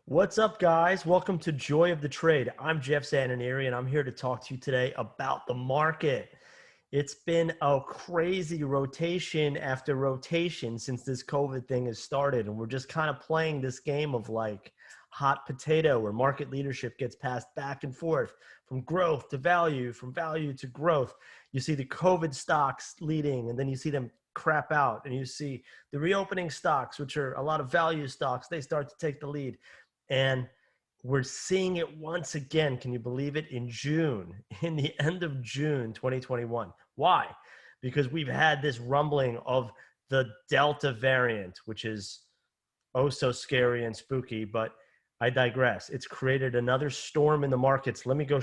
What's up, guys? Welcome to Joy of the Trade. I'm Jeff Zananieri, and I'm here to talk to you today about the market. It's been a crazy rotation after rotation since this COVID thing has started, and we're just kind of playing this game of like hot potato where market leadership gets passed back and forth from growth to value, from value to growth. You see the COVID stocks leading, and then you see them crap out, and you see the reopening stocks, which are a lot of value stocks, they start to take the lead. And we're seeing it once again. Can you believe it? In June, in the end of June 2021. Why? Because we've had this rumbling of the Delta variant, which is oh so scary and spooky, but I digress. It's created another storm in the markets. Let me go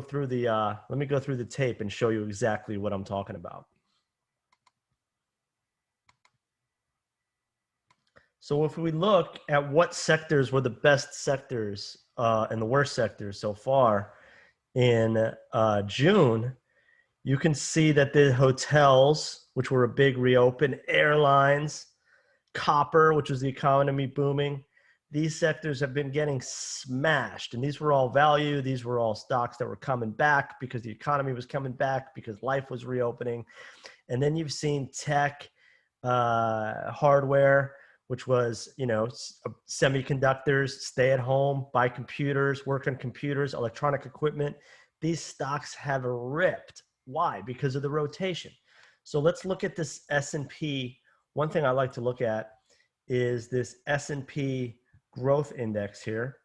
through the tape and show you exactly what I'm talking about. So if we look at what sectors were the best sectors and the worst sectors so far in June, you can see that the hotels, which were a big reopen, airlines, copper, which was the economy booming, these sectors have been getting smashed. And these were all value. These were all stocks that were coming back because the economy was coming back, because life was reopening. And then you've seen tech, hardware, which was, semiconductors, stay at home, buy computers, work on computers, electronic equipment. These stocks have ripped. Why? Because of the rotation. So let's look at this S&P. One thing I like to look at is this S&P growth index here.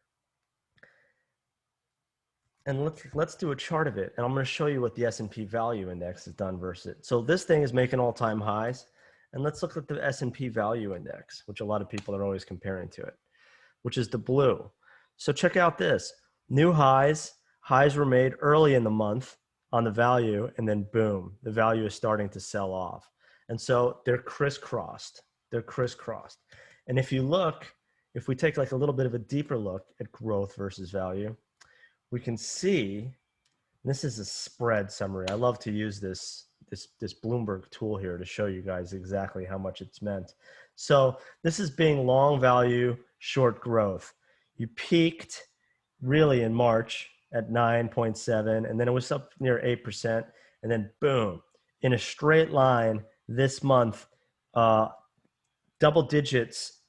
And let's do a chart of it. And I'm going to show you what the S&P value index has done versus it. So this thing is making all-time highs. And let's look at the S&P value index, which a lot of people are always comparing to it, which is the blue. So check out this. New highs. Highs were made early in the month on the value, and then boom, the value is starting to sell off. And so they're crisscrossed. They're crisscrossed. And if we take like a little bit of a deeper look at growth versus value, we can see, this is a spread summary. I love to use this Bloomberg tool here to show you guys exactly how much it's meant. So this is being long value, short growth. You peaked really in March at 9.7, and then it was up near 8%, and then boom, in a straight line this month, double digits,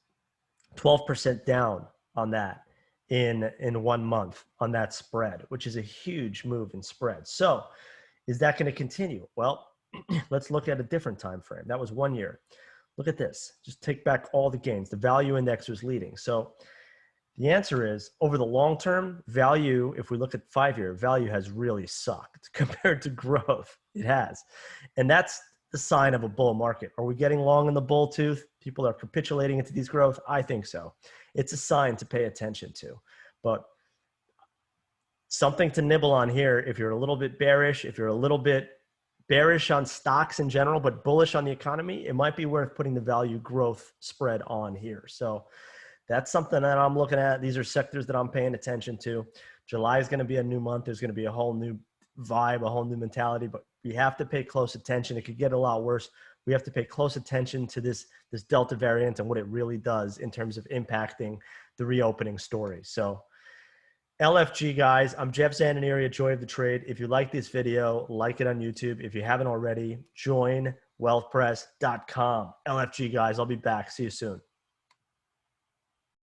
12% down on that in 1 month on that spread, which is a huge move in spread. So is that going to continue? Well, let's look at a different time frame. That was 1 year. Look at this. Just take back all the gains. The value index was leading. So the answer is, over the long term, value, if we look at 5-year, value has really sucked compared to growth. It has. And that's the sign of a bull market. Are we getting long in the bull tooth? People are capitulating into these growth? I think so. It's a sign to pay attention to. But something to nibble on here, if you're a little bit bearish, if you're a little bit bearish on stocks in general, but bullish on the economy, it might be worth putting the value growth spread on here. So that's something that I'm looking at. These are sectors that I'm paying attention to. July is going to be a new month. There's going to be a whole new vibe, a whole new mentality, but we have to pay close attention. It could get a lot worse. We have to pay close attention to this Delta variant and what it really does in terms of impacting the reopening story. So LFG, guys, I'm Jeff Zananieri at Joy of the Trade. If you like this video, like it on YouTube. If you haven't already, join wealthpress.com. LFG, guys, I'll be back. See you soon.